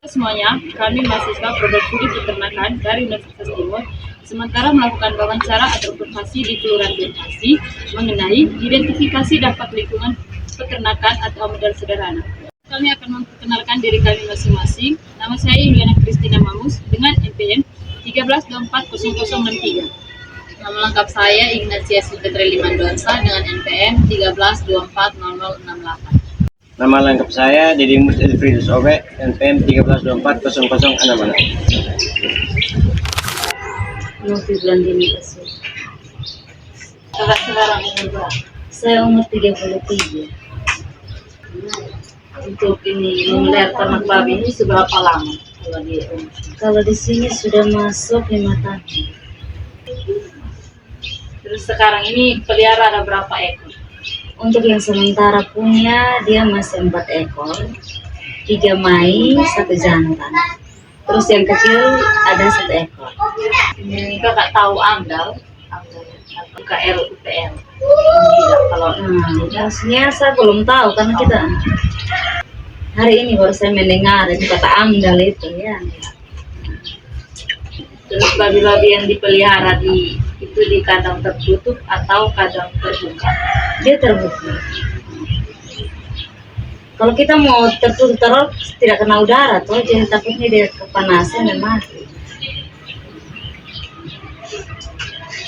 Semuanya, kami mahasiswa Produk Studi Peternakan dari Universitas Timur sementara melakukan wawancara atau observasi di Kelurahan Bekasi mengenai identifikasi dampak lingkungan peternakan atau modal sederhana. Kami akan memperkenalkan diri kami masing-masing. Nama saya Yuliana Kristina Mamus dengan NPM 13240063. Nama lengkap saya Ignatius Fitri Limandonsa dengan NPM 13240068. Nama lengkap saya Dedimus Elfriedus Obe, NPM 13240066. Novi Blandini Kasih. Kakak sekarang umur berapa? Saya umur 33. Untuk ini melihat ternak babi ini seberapa lama kalau di Kalau di sini sudah masuk 5 tahun. Terus sekarang ini pelihara ada berapa ekor? Untuk yang sementara punya dia masih 4 ekor, 3 mai, 1 jantan. Terus yang kecil ada 1 ekor. Ini kakak tahu AMDAL atau UKL UPL? Tidak, kalau Maksudnya saya belum tahu karena kita hari ini baru saya mendengar itu kata AMDAL itu ya. terus babi-babi yang dipelihara itu di kandang tertutup atau kandang terbuka? Dia terbuka. Kalau kita mau tertutup terus tidak kena udara tuh, jadi takutnya dia kepanasan dan mati.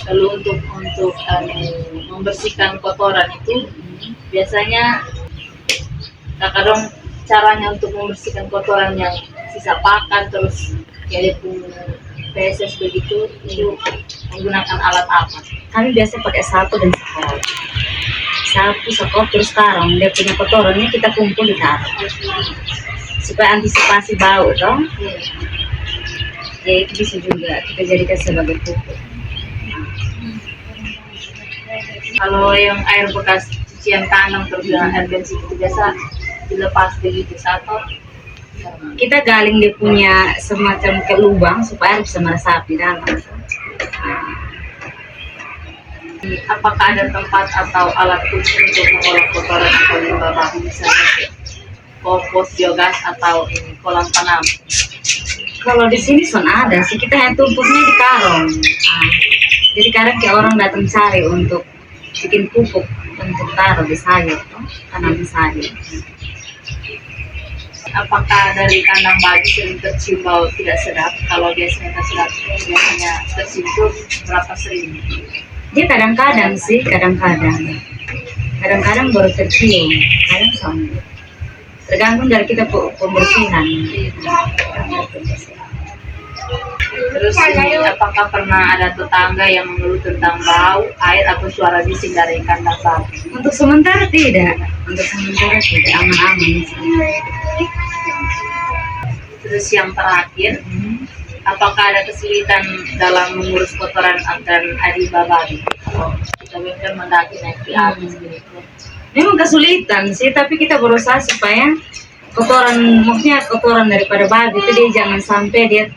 Lalu untuk membersihkan kotoran itu biasanya kakak dong caranya untuk membersihkan kotoran yang sisa pakan terus kayak PSS begitu itu menggunakan alat apa? Kami biasa pakai sapu dan sekop. Sekop terus karang dia punya kotorannya kita kumpul di karang supaya antisipasi bau dong. Ya itu bisa juga kita jadikan sebagai pupuk. Kalau yang air bekas cucian tangan terus dengan air bensin itu biasa dilepas begitu satu. Kita galing dia punya semacam ke lubang supaya air bisa meresap di dalam. Apakah ada tempat atau alat khusus untuk mengolah kotoran atau limbah babi, misalnya kompos, biogas atau ini kolam tanam? Kalau di sini son ada sih, kita yang tumpuknya di karung. Jadi kadang kayak orang datang cari untuk bikin pupuk untuk taruh di sayur, tanam di sayur. Apakah dari kandang babi sering tercium bau tidak sedap? Kalau biasanya tersedap, biasanya tercium berapa sering? Dia kadang-kadang sih, kadang-kadang baru tercium, kadang sama. Tergantung dari kita pembersihan. Terus ini, apakah pernah ada tetangga yang mengeluh tentang bau, air atau suara bising dari kandang babi? Untuk sementara tidak, aman-aman. Terus yang terakhir, apakah ada kesulitan dalam mengurus kotoran dan limbah babi? Kalau kita biasanya mendaki naik di atas begitu. Memang kesulitan sih, tapi kita berusaha supaya maksudnya kotoran daripada babi itu dia jangan sampai dia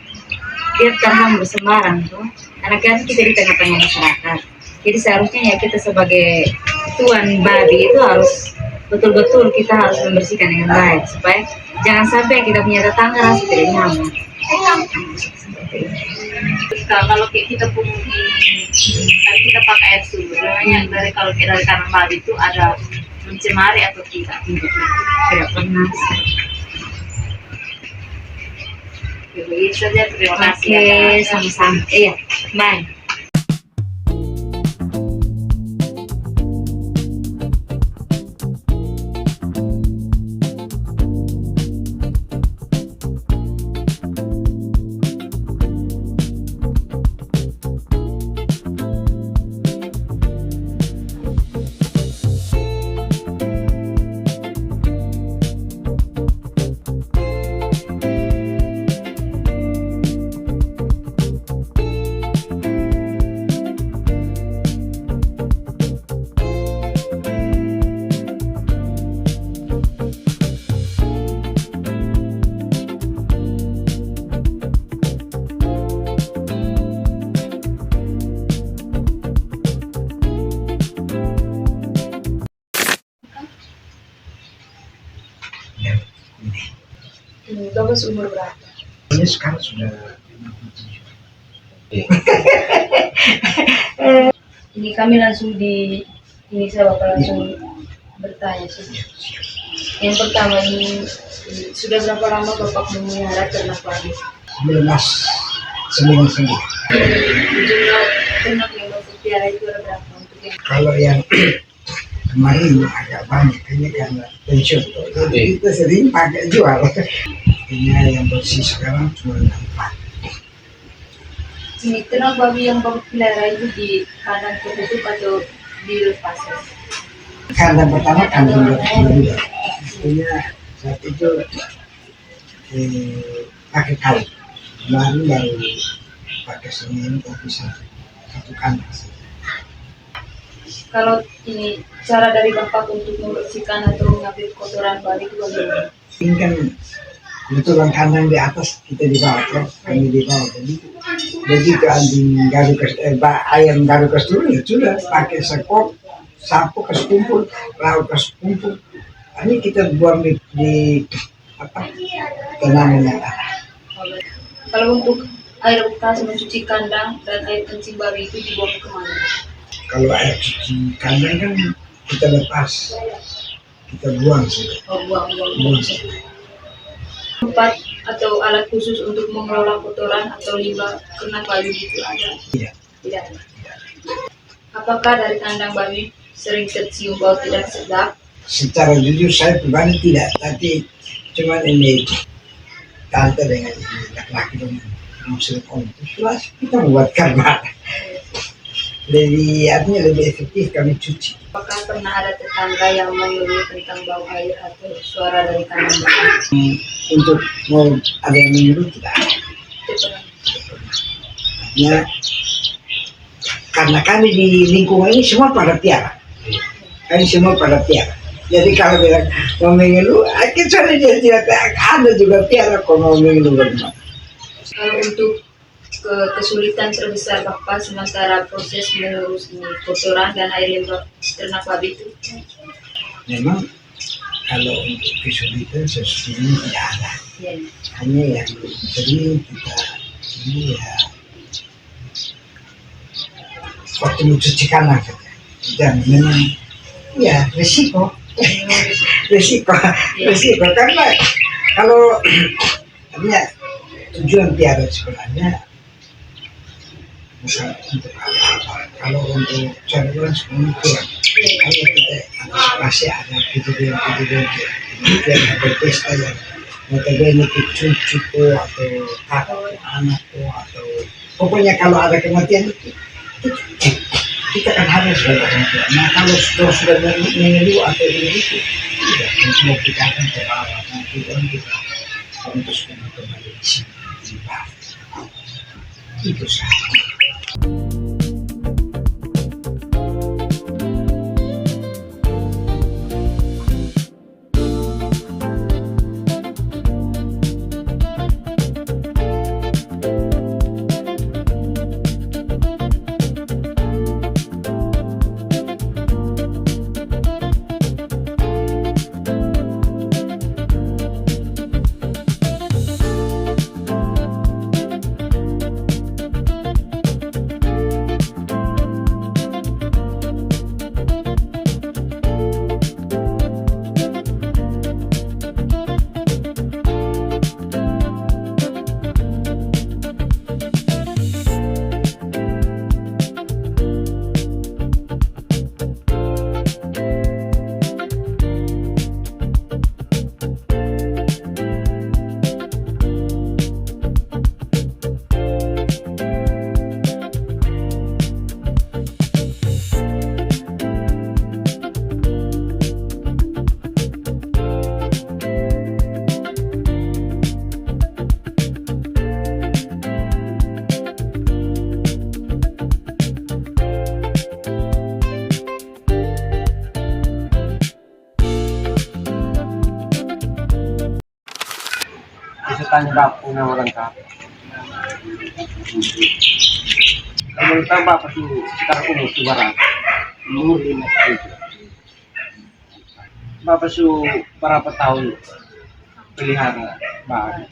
terhambur sembarang tuh. Karena kan kita di tengah-tengah masyarakat. Jadi seharusnya ya kita sebagai tuan babi itu harus betul-betul kita harus membersihkan dengan baik supaya jangan sampai kita punya tetangga rasa tidak nyaman. Terus kalau kita kita pakai air sumur, sebenarnya kalau dari kandang babi itu ada mencemari atau tidak? Tidak pernah. Begitu saja, terima kasih. Oke, sama-sama. Iya, bye. harus umur berapa? Ini sekarang sudah Ini kami langsung ini saya bakal langsung bertanya sih. Yang pertama ini sudah berapa lama Bapak memelihara ternak babi? 1999. Jumlah ternak yang Bapak pelihara itu ada berapa untuk yang Kalau yang kemarin agak banyak, ini karena pensiun. Jadi kita sering pakai jual. Ini yang bersih sekarang cuma 4. ini ternak babi yang Bapak pelihara itu di kandang tertutup atau dilepas? Kandang pertama kandang dulu. Artinya saat itu pakai kayu. Kemarin baru pakai semen tapi satu kandang. Kalau ini cara dari Bapak untuk membersihkan atau mengambil kotoran babi itu bagaimana? Ini kan kebetulan kandang di atas, kita di bawah, kan? Kami di bawah. Jadi begitu anjing ayam garukas turun ya sudah pakai sekop, sapu kasih kumpul, lauk kasih kumpul. Ini kita buang di apa tanaman yang ada. Kalau untuk air bekas mencuci kandang dan air kencing babi itu dibuang kemana? Kalau air cuci kandang kan kita lepas, kita buang sudah. Buang. Buang sudah. Tempat atau alat khusus untuk mengelola kotoran atau limbah ternak babi itu ada? Tidak. Tidak ada. Apakah dari kandang babi sering tercium bau tidak sedap? Secara jujur saya pribadi tidak, tapi cuman ini tante dengan ini laki-laki dengan muslim itu sudah kita membuat karma. Artinya lebih efektif kami cuci. Apakah pernah ada tetangga yang mengeluh tentang bau air atau suara dari kandang babi? Untuk mau ada yang menyuruh tidak ada. Itu pernah. Artinya karena kami di lingkungan ini semua pada tiara. Kami semua pada tiara. Jadi kalau bilang mau mengeluh, kecuali dia tidak ada juga tiara kalau mau mengeluh bagaimana. Kalau untuk kesulitan terbesar Bapak sementara proses mengurus ini kotoran dan air limbah ternak babi itu? Memang kalau untuk kesulitan sesungguhnya tidak ada. Ya. Hanya yang sering kita ini ya waktu mencuci kandang saja. Dan memang ya risiko karena kalau artinya tujuan tiara sebenarnya bukan untuk apa-apa. Kalau untuk carian sebenarnya kurang. Kalau kita masih ada kejadian berpesta yang notabene ke cucuku atau kakak anakku atau pokoknya kalau ada kematian itu kita kan harus bertanggung jawab. Nah kalau sudah mengeluh atau ini itu tidak semua kita akan terbawa nanti orang kita harus kembali di sini itu saja. Bisa tanya bapak nama lengkap. Menurut bapak tuh sekitar umur barat umur 57. Bapak su berapa tahun pelihara babi?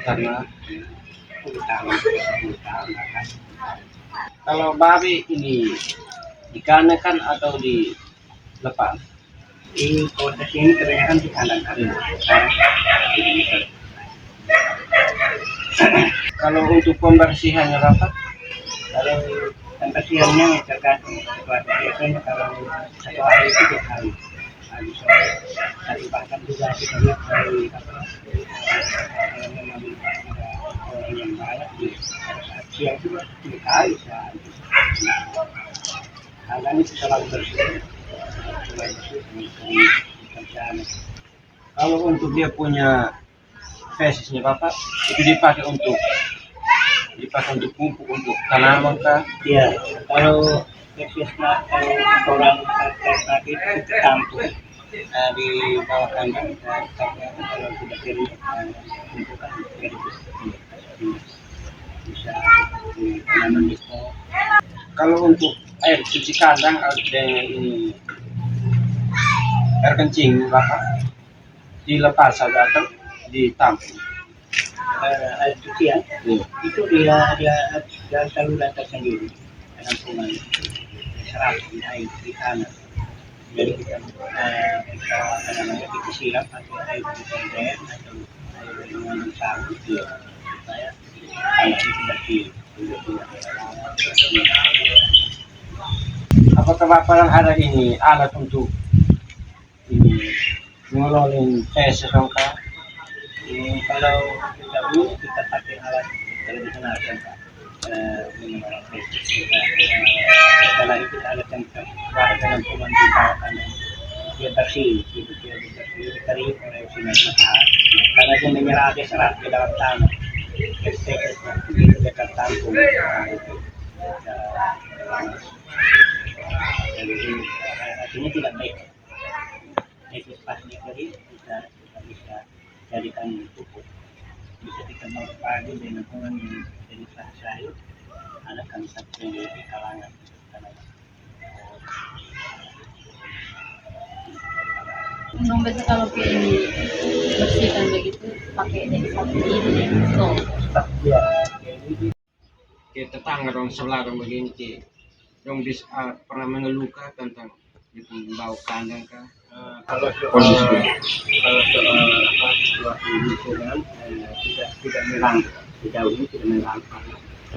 Karena utama. kalau babi ini dikarenakan atau dilepas. Di kota sini kebanyakan di kanan kan. Kalau untuk pembersihannya Bapak, Kalau pembersihannya tergantung situasi. Biasanya kalau satu hari itu 2 kali. Habis tapi bahkan juga kita lihat dari kalau memang ada orang yang banyak di siang juga 3 kali sehari. Karena ini selalu bersih. kalau untuk dia punya fesisnya Bapak, itu dipakai untuk pupuk untuk tanaman kah? Ya, kalau spesiesnya orang tadi itu tampung di bawah kandang kalau sudah kering tumpukan jadi bisa tanaman bisa. Kalau untuk air cuci kandang dengan ini air kencing Bapak dilepas saja atau ditampung? Air cucian itu dia saluran tersendiri penampungan serap di air di tanah. Jadi kita kita siram pakai air deterjen atau air dengan sabun supaya air itu bersih. Apakah Bapak ada ini alat untuk ini ngelolin fesis kah? Kalau dahulu kita pakai alat tradisional kan Pak, minimal setelah itu alat yang keluar dalam kuman di bawah kandang dia bersih, itu dia bersih dikering oleh sinar matahari karena dia menyerap dia serat di dalam tanah, itu dekat tampung. Jadi artinya tidak baik. Itu pas dikering kita bisa jadikan pupuk, bisa kita padi dengan orang yang jadi sayur ada konsep di kalangan Biasa kalau kayak ini bersihkan begitu pakai dari sapi ini stop. ya. Kita tetangga dong sebelah dong begini dong bisa pernah mengeluhkan tentang itu bau kandang kah? Kalau soal lingkungan tidak merangkak sejauh ini tidak merangkak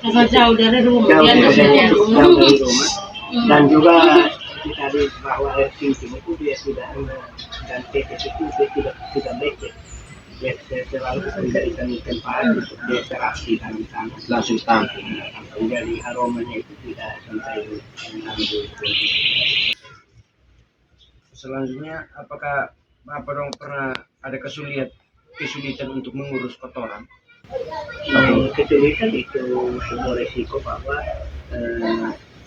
Kalau jauh dari rumah, jauh dia dari tersedia. rumah dan juga kita lihat bahwa air cincin itu dia tidak dan tetes itu dia tidak becek. Dia selalu memberikan tempat untuk dia teraksi dalam tanah Langsung tampung. jadi aromanya itu tidak sampai mengambil. Selanjutnya, apakah Bapak dong pernah ada kesulitan untuk mengurus kotoran? Kesulitan itu sebuah resiko bahwa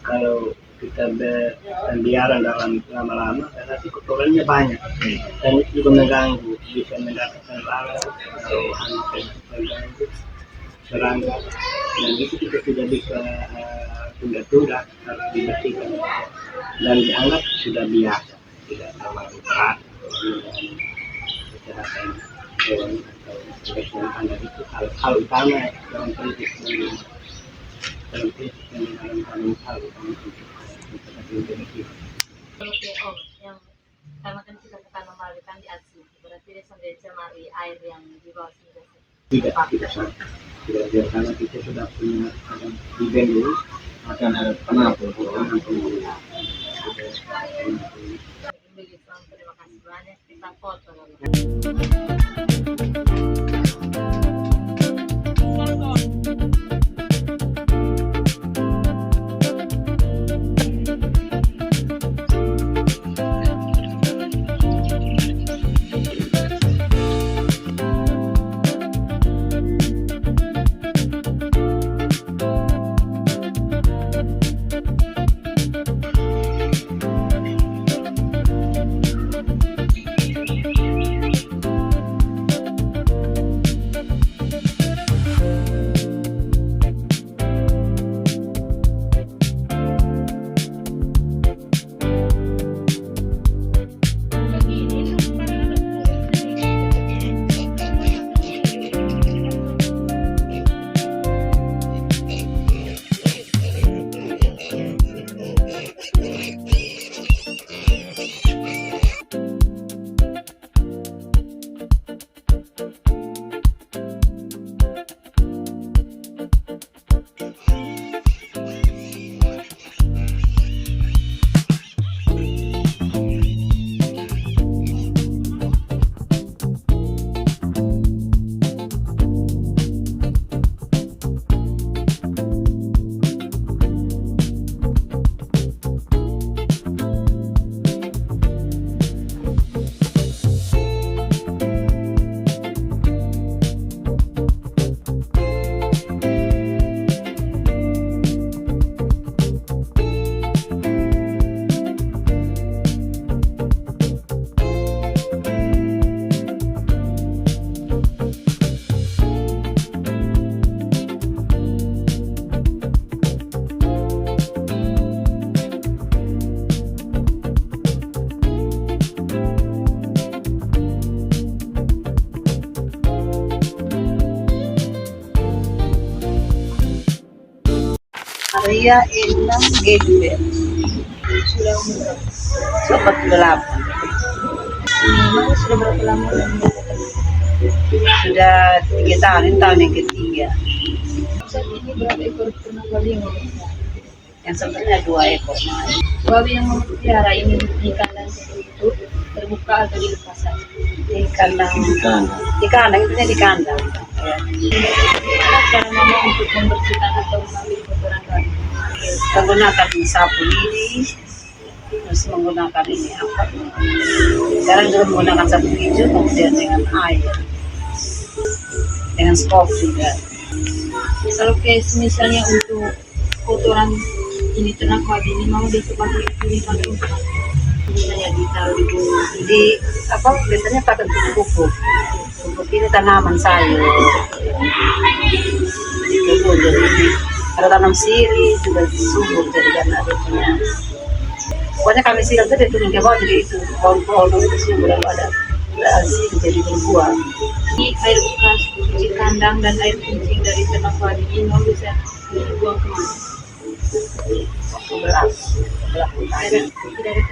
kalau kita berkeliaran dalam lama-lama berarti kotorannya banyak dan itu juga mengganggu, bisa mendapatkan lalat atau mengganggu serangga dan itu kita tidak bisa tunda-tunda, harus dibersihkan dan dianggap sudah biasa, tidak terlalu berat dengan kesehatan hewan atau kebersihan anda. Itu hal utama dalam politik dalam hal utama untuk bersih. Kalau kayak yang karena kan kita tanam balik kan di atsy, berarti dia sampai cemari air yang di bawah sini. Tidak sama. Tidak biasanya kita sudah punya di dulu akan ada penampung. Begitu, terima kasih banyak. Kita foto. Maria Endang Gebe. Sudah umur Sobat 8. Memang sudah berapa lama Sudah 3 tahun, ini tahun yang ketiga. saat ini berapa ekor ternak babi yang memelihara? Yang sebenarnya 2 ekor. Babi yang memelihara ini di kandang tertutup, terbuka atau di lepasan? Di kandang. Di kandang, itu di kandang. Ya. Bagaimana cara mama untuk membersihkan atau mengambil kotoran babi? Menggunakan sapu lidi, terus menggunakan ini apa? Sekarang juga menggunakan sapu hijau, kemudian dengan air, dengan skop juga. Kalau case misalnya untuk kotoran ini ternak babi ini mau dipakai untuk apa? Misalnya ditaruh di bumi. Di apa? Biasanya pakai untuk pupuk. Pupuk ini tanaman sayur. Di kebun jadi ada tanam siri juga subur jadi karena ada punya. Pokoknya kami siram itu dia turun ke bawah jadi itu pohon-pohon itu subur lalu ada siri jadi berbuah. Ini air bekas cuci kandang dan air kencing dari ternak babi ini mau bisa dibuang kemana? Beras.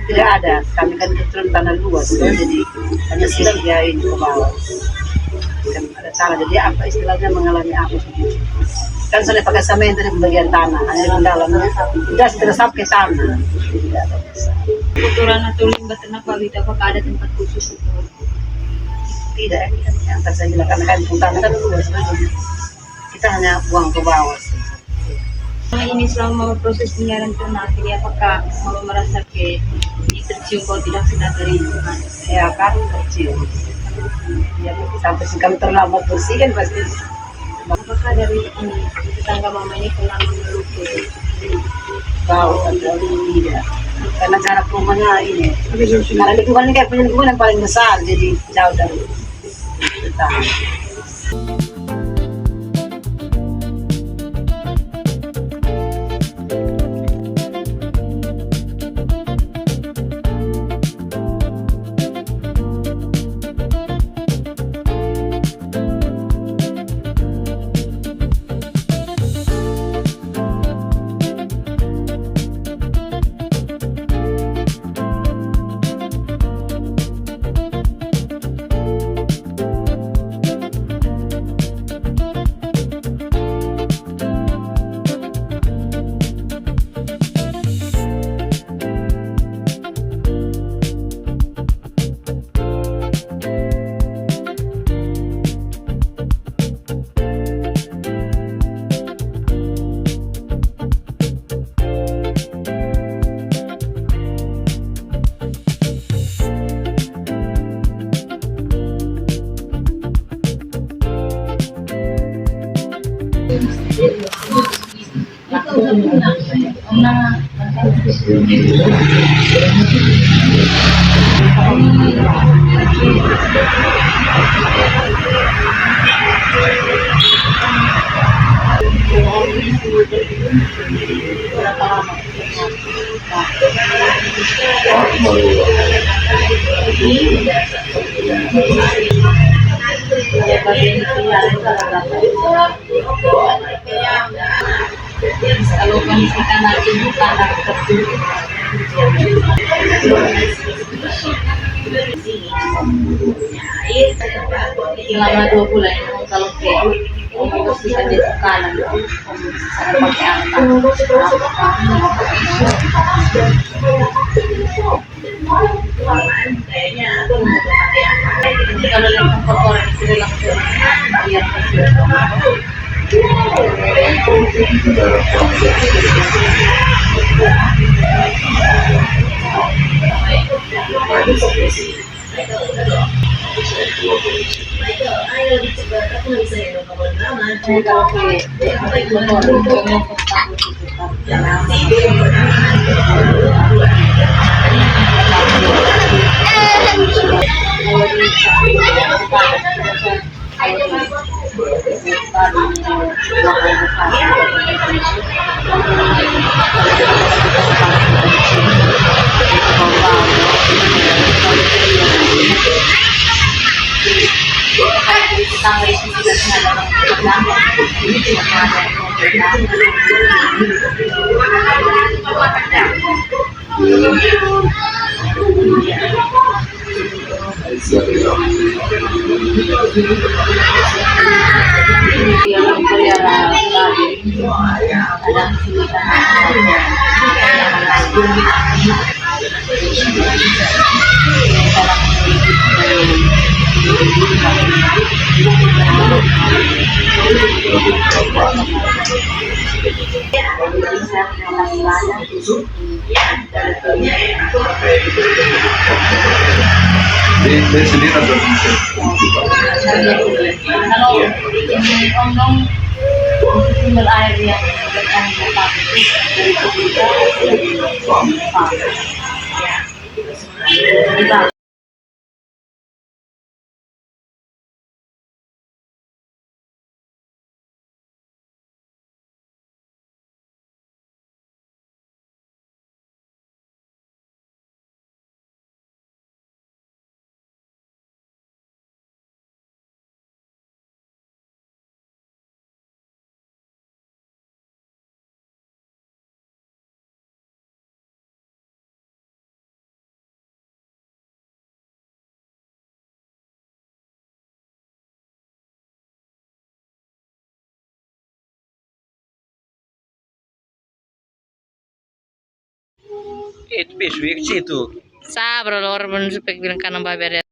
Tidak ada. Kami kan kebetulan tanah luas kan, jadi hanya siram dia ini ke bawah. Kan ada tanah jadi apa istilahnya mengalami apa begitu. Kan sudah pakai semen dari bagian tanah, hanya di dalamnya sudah sampai tanah. Tidak ada masalah. Kotoran atau limbah ternak babi itu apakah ada tempat khusus untuk Tidak, yang tadi saya bilang karena kan tanah kan luas kan, jadi kita hanya buang ke bawah. Nah, ini selama proses penyiaran ternak ini apakah mau merasa tercium kalau tidak sedap dari lingkungan? Ya kan kecil. Ya sampai kami terlambat bersih kan pasti. Apakah dari ini tetangga mama ini pernah mengeluh Bau atau tidak? Karena jarak rumahnya ini. Karena lingkungan ini kayak punya lingkungan yang paling besar, jadi jauh dari tetangga. Kalau kondisi tanah ini tanah tertutup selama 2 bulan kalau membersihkan di kanan cara pakai kalau yang kotoran itu langsung biar dari tetangga itu tidak sengaja bertangga ini tidak ada yang mempelihara babi ada Dia sendiri atau kalau ini omong sumber air yang datang dari kita itu besok itu Sa, bro, orang pun supaya bilang kanan babi ada